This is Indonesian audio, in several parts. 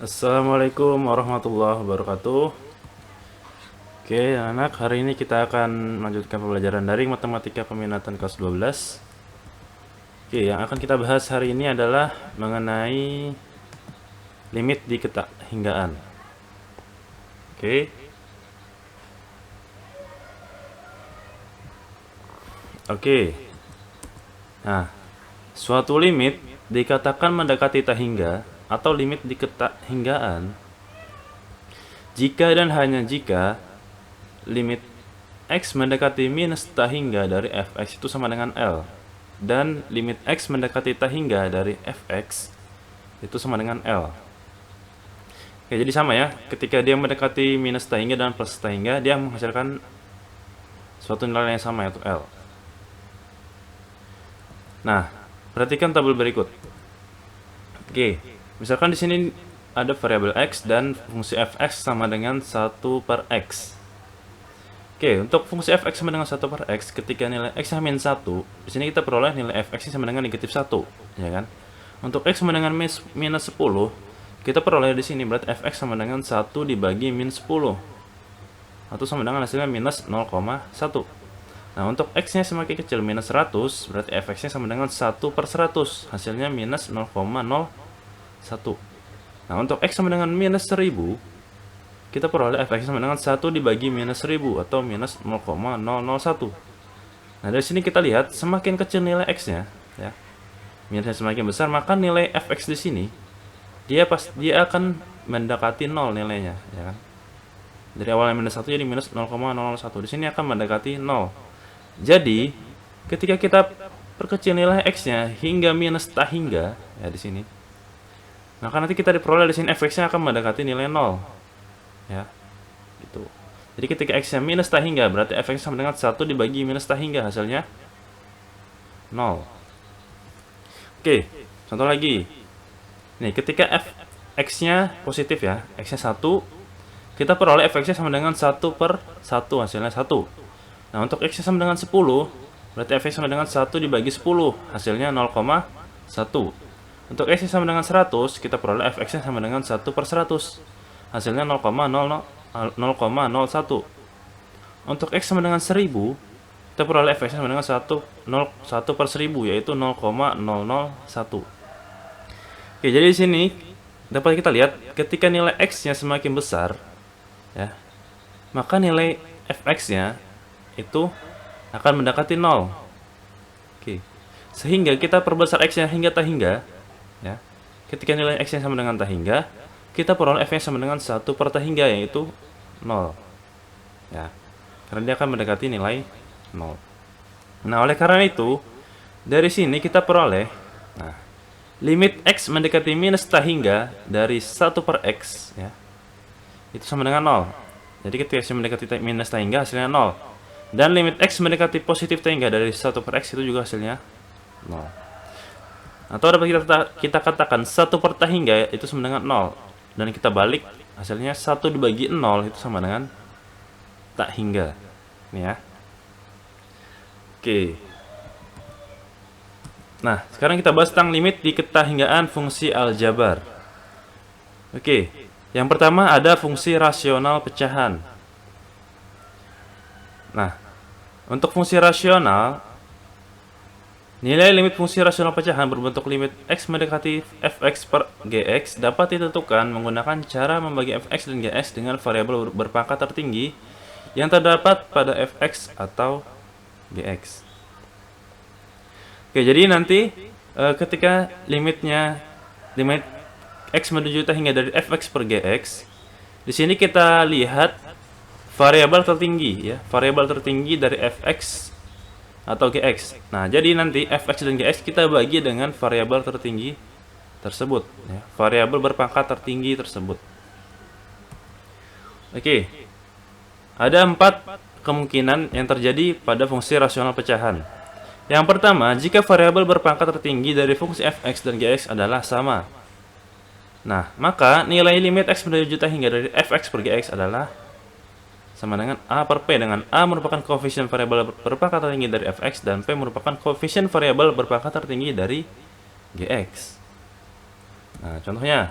Assalamualaikum warahmatullahi wabarakatuh. Oke, anak, hari ini kita akan melanjutkan pembelajaran daring matematika peminatan kelas 12. Oke, yang akan kita bahas hari ini adalah mengenai limit di ketahinggaan. Oke. Oke. Nah, suatu limit dikatakan mendekati tak hingga atau limit di ketahinggaan jika dan hanya jika limit x mendekati minus tak hingga dari fx itu sama dengan L, dan limit x mendekati tak hingga dari fx itu sama dengan L. Oke, jadi sama ya, ketika dia mendekati minus tak hingga dan plus tak hingga, dia menghasilkan suatu nilai yang sama, yaitu L. Nah, perhatikan tabel berikut. Oke, misalkan di sini ada variabel x dan fungsi fx sama dengan 1 per x. Oke, untuk fungsi fx sama dengan 1 per x, ketika nilai x min 1, di sini kita peroleh nilai fx sama dengan negatif 1, ya kan? Untuk x sama dengan minus 10, kita peroleh di sini berarti fx sama dengan 1 dibagi min 10, atau sama dengan hasilnya minus 0,1. Nah, untuk x-nya semakin kecil minus 100, berarti fx-nya sama dengan 1 per 100, hasilnya minus 0,01. Nah, untuk x sama dengan minus 1000, kita peroleh fx sama dengan 1 dibagi minus 1000 atau minus 0,001. Nah, dari sini kita lihat semakin kecil nilai x-nya, ya, minusnya semakin besar, maka nilai fx di sini dia akan mendekati 0 nilainya, ya kan? Dari awalnya minus 1 jadi minus 0,001. Di sini akan mendekati 0. Jadi, ketika kita perkecil nilai x-nya hingga minus tak hingga, ya di sini, maka nanti kita diperoleh di sini fx-nya akan mendekati nilai 0. Ya. Gitu. Jadi ketika x-nya minus tak hingga, berarti fx sama dengan 1 dibagi minus tak hingga, hasilnya 0. Oke, contoh lagi. Nih, ketika fx-nya positif ya, x-nya 1, kita peroleh fx-nya sama dengan 1 per 1, hasilnya 1. Nah, untuk x-nya sama dengan 10, berarti fx sama dengan 1 dibagi 10, hasilnya 0,1. Untuk x-nya sama dengan 100, kita peroleh fx-nya sama dengan 1 per 100, hasilnya 0,01. Untuk x sama dengan 1000, kita peroleh fx-nya sama dengan 1 per 1000, yaitu 0,001. Oke, jadi di sini dapat kita lihat ketika nilai x-nya semakin besar, ya, maka nilai fx-nya itu akan mendekati 0. Oke. Sehingga kita perbesar x-nya hingga tak hingga, ya. Ketika nilai x-nya sama dengan tak hingga, kita peroleh f-nya sama dengan 1 per tak hingga, yaitu 0. Ya. Karena dia akan mendekati nilai 0. Nah, oleh karena itu, dari sini kita peroleh, nah, limit x mendekati minus tak hingga dari 1 per x, ya, itu sama dengan 0. Jadi ketika x mendekati minus tak hingga, hasilnya 0. Dan limit x mendekati positif tak hingga dari 1 per x, itu juga hasilnya 0. Atau dapat kita katakan 1 per tak hingga itu sama dengan 0. Dan kita balik, hasilnya 1 dibagi 0 itu sama dengan tak hingga. Ini ya. Oke. Nah, sekarang kita bahas tentang limit di ketahinggaan fungsi aljabar. Oke. Yang pertama ada fungsi rasional pecahan. Nah, untuk fungsi rasional, nilai limit fungsi rasional pecahan berbentuk limit x mendekati fx per gx dapat ditentukan menggunakan cara membagi fx dan gx dengan variabel berpangkat tertinggi yang terdapat pada fx atau gx. Oke, jadi nanti ketika limit x menuju tak hingga dari fx per gx, di sini kita lihat variabel tertinggi, ya, variabel tertinggi dari fx atau gx. Nah, jadi nanti fx dan gx kita bagi dengan variabel tertinggi tersebut, ya, variabel berpangkat tertinggi tersebut. Oke, ada 4 kemungkinan yang terjadi pada fungsi rasional pecahan. Yang pertama, jika variabel berpangkat tertinggi dari fungsi fx dan gx adalah sama. Nah, maka nilai limit x menuju tak hingga dari fx per gx adalah sama dengan A per P, dengan A merupakan koefisien variabel berpangkat tertinggi dari fx dan P merupakan koefisien variabel berpangkat tertinggi dari gx. Nah, contohnya,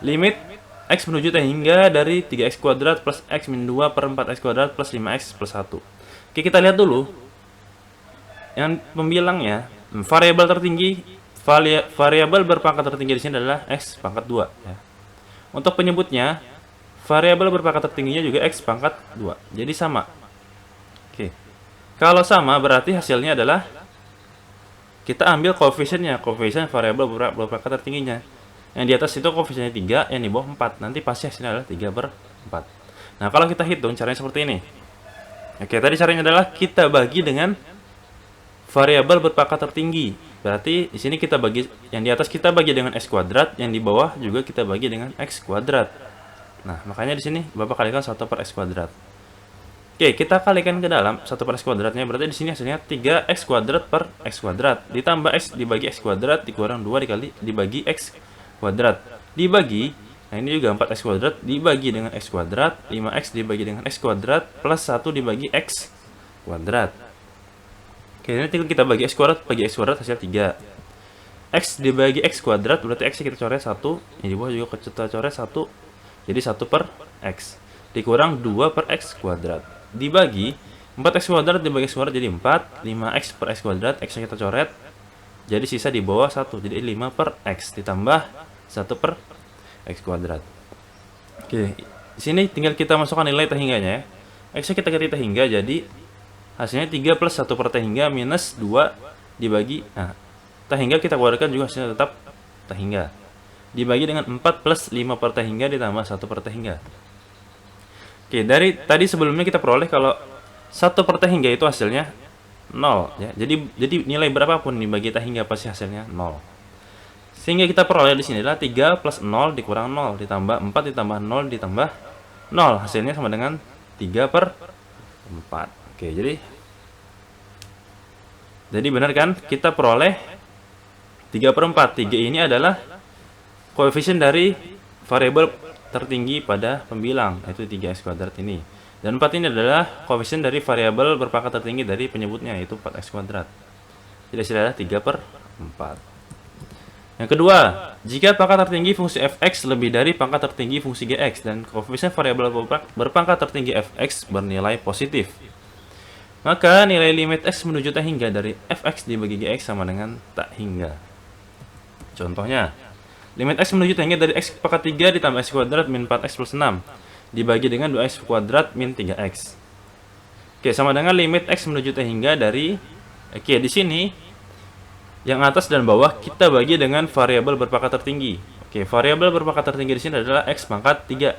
limit x menuju t hingga dari 3x kuadrat plus x min 2 per 4x kuadrat plus 5x plus 1. Oke, kita lihat dulu yang pembilangnya. Variabel tertinggi, variabel berpangkat tertinggi di sini adalah x pangkat 2 ya. Untuk penyebutnya, variabel berpangkat tertingginya juga x pangkat 2. Jadi sama. Oke. Kalau sama berarti hasilnya adalah kita ambil koefisiennya, koefisien variabel berpangkat tertingginya. Yang di atas itu koefisiennya 3, yang di bawah 4. Nanti pasti hasilnya adalah 3/4. Nah, kalau kita hitung caranya seperti ini. Oke, tadi caranya adalah kita bagi dengan variabel berpangkat tertinggi. Berarti di sini kita bagi, yang di atas kita bagi dengan x kuadrat, yang di bawah juga kita bagi dengan x kuadrat. Nah, makanya di sini Bapak kalikan 1 per x kuadrat. Oke, kita kalikan ke dalam 1 per x kuadratnya, berarti di sini hasilnya 3x kuadrat per x kuadrat. Ditambah x dibagi x kuadrat, dikurang 2 dibagi x kuadrat. Dibagi, nah ini juga 4x kuadrat, dibagi dengan x kuadrat, 5x dibagi dengan x kuadrat, plus 1 dibagi x kuadrat. Oke, ini tinggal kita bagi x kuadrat hasil 3. X dibagi x kuadrat, berarti x kita coret 1, yang di bawah juga kita coret 1, jadi 1 per x. Dikurang 2 per x kuadrat. Dibagi, 4x kuadrat dibagi x kuadrat jadi 4, 5x per x kuadrat, x kita coret, jadi sisa di bawah 1, jadi 5 per x, ditambah 1 per x kuadrat. Oke, di sini tinggal kita masukkan nilai t hingganya ya. X kita ganti t hingga, jadi hasilnya 3 plus 1 per t hingga minus 2 dibagi, nah, t hingga kita keluarkan juga hasilnya tetap t hingga. Dibagi dengan 4 plus 5 per t hingga ditambah 1 per t hingga. Oke, dari tadi sebelumnya kita peroleh kalau 1 per t hingga itu hasilnya 0 ya. Jadi nilai berapapun dibagi t hingga pasti hasilnya 0. Sehingga kita peroleh di sini adalah 3 plus 0 dikurang 0 ditambah 4 ditambah 0 ditambah 0. Hasilnya sama dengan 3/4. Oke, jadi benar kan? Kita peroleh 3/4. 3 ini adalah koefisien dari variabel tertinggi pada pembilang, yaitu 3x kuadrat ini. Dan 4 ini adalah koefisien dari variabel berpangkat tertinggi dari penyebutnya, yaitu 4x kuadrat. Jadi hasilnya adalah 3/4. Yang kedua, jika pangkat tertinggi fungsi f(x) lebih dari pangkat tertinggi fungsi gx dan koefisien variabel berpangkat tertinggi f(x) bernilai positif, maka nilai limit x menuju t hingga dari f(x) dibagi gx sama dengan t hingga. Contohnya, limit x menuju t hingga dari x pangkat 3 ditambah x kuadrat min 4x plus 6 dibagi dengan 2x kuadrat min 3x. Oke, sama dengan limit x menuju t hingga dari, oke, di sini yang atas dan bawah kita bagi dengan variabel berpangkat tertinggi. Oke, variabel berpangkat tertinggi di sini adalah x pangkat 3.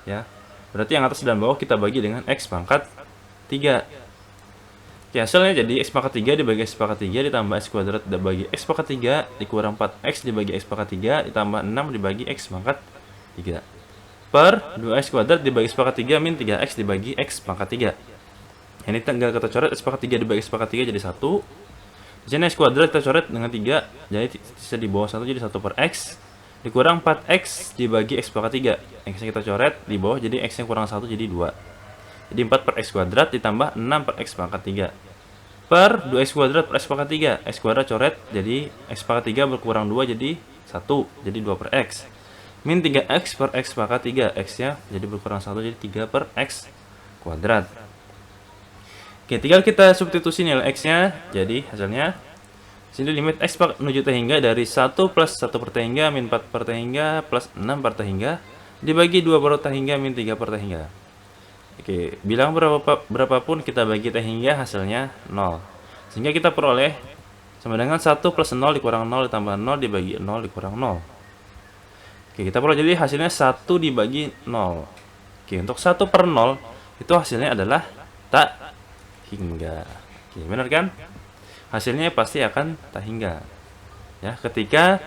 Ya. Berarti yang atas dan bawah kita bagi dengan x pangkat 3. Oke, hasilnya jadi x pangkat 3 dibagi x pangkat 3 ditambah x kuadrat dibagi x pangkat 3 dikurang 4x dibagi x pangkat 3 ditambah 6 dibagi x pangkat 3 per 2x kuadrat dibagi x pangkat 3 min 3x dibagi x pangkat 3. Ini tinggal kita coret x pangkat 3 dibagi x pangkat 3 jadi 1. Di sini x kuadrat kita coret dengan 3, jadi sisa di bawah 1 jadi 1 per x dikurang 4x dibagi x pangkat 3. X kita coret di bawah jadi x yang kurang 1 jadi 2. Jadi 4 per x kuadrat ditambah 6 per x pangkat 3 per 2x kuadrat per x pangkat 3. X kuadrat coret jadi x pangkat 3 berkurang 2 jadi 1, jadi 2 per x min 3x per x pangkat 3. X nya jadi berkurang 1 jadi 3 per x kuadrat. Oke, tinggal kita substitusi nilai x-nya, jadi hasilnya sini limit x menuju t hingga dari 1 plus 1 per t hingga min 4 per t hingga plus 6 per t hingga dibagi 2 per t hingga min 3 per t hingga. Oke, bilang berapapun kita bagi t hingga hasilnya 0. Sehingga kita peroleh sama dengan 1 plus 0 dikurang 0 ditambah 0 dibagi 0 dikurang 0. Oke, kita peroleh jadi hasilnya 1 dibagi 0. Oke, untuk 1 per 0 itu hasilnya adalah tak hingga. Oke, benar kan? Hasilnya pasti akan tak hingga. Ya, ketika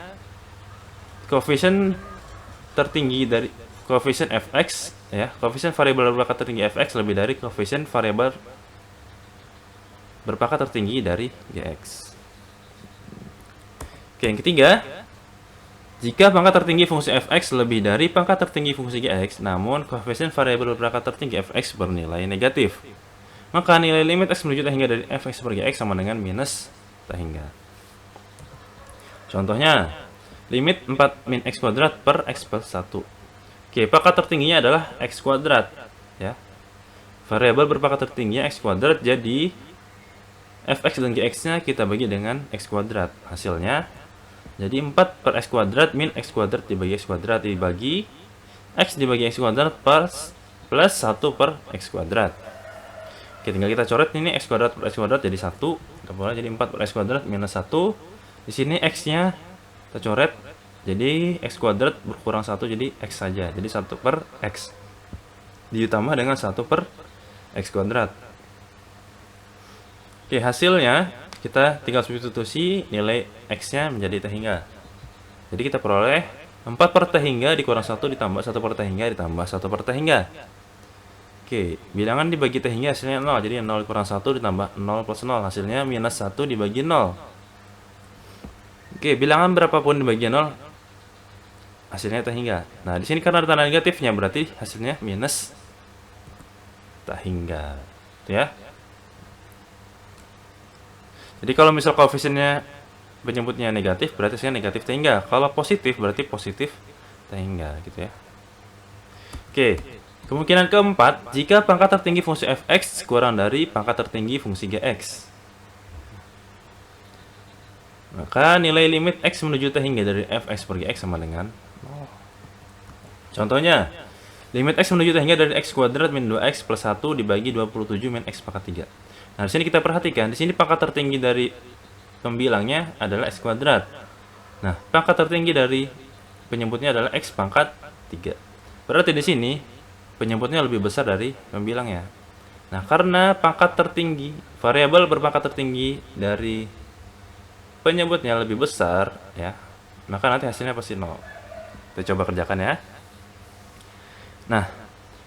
koefisien tertinggi dari koefisien fx, ya, koefisien variabel berpangkat tertinggi fx lebih dari koefisien variabel berpangkat tertinggi dari gx. Oke, yang ketiga, jika pangkat tertinggi fungsi fx lebih dari pangkat tertinggi fungsi gx, namun koefisien variabel berpangkat tertinggi fx bernilai negatif, maka nilai limit x menuju t hingga dari fx per gx sama dengan minus t hingga. Contohnya, limit 4 min x kuadrat per x plus 1. Oke, pangkat tertingginya adalah x kuadrat, ya. Variabel berpangkat tertingginya x kuadrat, jadi fx dan gx-nya kita bagi dengan x kuadrat. Hasilnya jadi 4 per x kuadrat min x kuadrat dibagi x kuadrat dibagi x dibagi x kuadrat plus 1 per x kuadrat. Oke, tinggal kita coret ini x kuadrat per x kuadrat jadi 1. Kita boleh jadi 4 per x kuadrat minus 1. Di sini x-nya kita coret jadi x kuadrat berkurang 1 jadi x saja. Jadi 1 per x ditambah dengan 1 per x kuadrat. Oke, hasilnya kita tinggal substitusi nilai x-nya menjadi t hingga. Jadi kita peroleh 4 per t hingga dikurang 1 ditambah 1 per t hingga ditambah 1 per t hingga. Oke, bilangan dibagi t hingga hasilnya 0. Jadi 0 dikurang 1 ditambah 0 plus 0. Hasilnya minus 1 dibagi 0. Oke, bilangan berapapun dibagi 0 hasilnya t hingga. Nah, di sini karena ada tanda negatifnya berarti hasilnya minus t hingga. Ya. Jadi kalau misal koefisiennya penyebutnya negatif berarti hasilnya negatif t hingga. Kalau positif berarti positif t hingga gitu ya. Oke. Kemungkinan keempat, jika pangkat tertinggi fungsi fx kurang dari pangkat tertinggi fungsi gx. Maka nilai limit x menuju t hingga dari fx per gx sama dengan 0. Contohnya, limit x menuju t hingga dari x kuadrat min 2x plus 1 dibagi 27 min x pangkat 3. Nah, di sini kita perhatikan, di sini pangkat tertinggi dari pembilangnya adalah x kuadrat. Nah, pangkat tertinggi dari penyebutnya adalah x pangkat 3. Berarti di sini penyebutnya lebih besar dari pembilangnya. Nah, karena pangkat tertinggi, variabel berpangkat tertinggi dari penyebutnya lebih besar, ya, maka nanti hasilnya pasti 0. Kita coba kerjakan ya. Nah,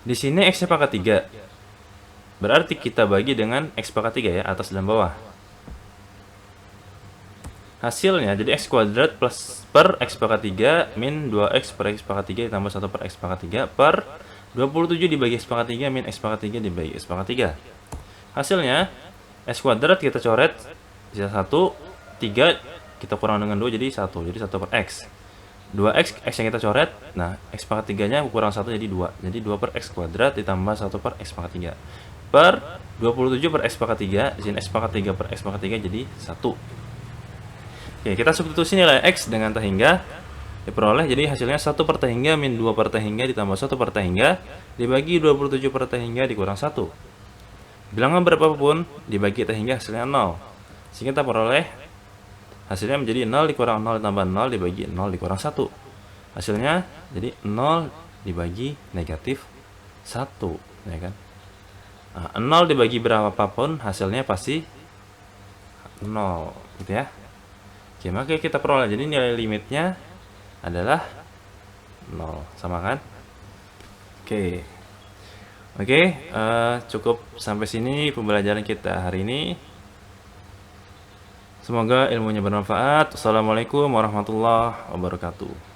di sini x-nya pangkat 3. Berarti kita bagi dengan x pangkat 3 ya, atas dan bawah. Hasilnya jadi x kuadrat plus per x pangkat 3 min 2x per x pangkat 3 ditambah 1 per x pangkat 3 per 27 dibagi x pangkat 3 min x pangkat 3 dibagi x pangkat 3. Hasilnya x kuadrat kita coret sisa 1, 3 kita kurang dengan 2 jadi 1. Jadi 1 per x. 2x, x yang kita coret. Nah, x pangkat 3-nya kurang 1 jadi 2. Jadi 2 per x kuadrat ditambah 1 per x pangkat 3. Per 27 per x pangkat 3. Di sini x pangkat 3 per x pangkat 3 jadi 1. Oke, kita substitusi nilai x dengan t hingga. Diperoleh jadi hasilnya 1 per t hingga min 2 per t hingga ditambah 1 per t hingga dibagi 27 per t hingga dikurang 1. Bilangan berapapun dibagi t hingga hasilnya 0. Sehingga kita peroleh hasilnya menjadi 0 dikurang 0 ditambah 0 dibagi 0 dikurang 1. Hasilnya jadi 0 dibagi negatif 1, ya kan? Nah, 0 dibagi berapapun hasilnya pasti 0, gitu ya. Oke, maka kita peroleh jadi nilai limitnya adalah 0, sama kan? Oke. Cukup sampai sini pembelajaran kita hari ini. Semoga ilmunya bermanfaat. Assalamualaikum warahmatullahi wabarakatuh.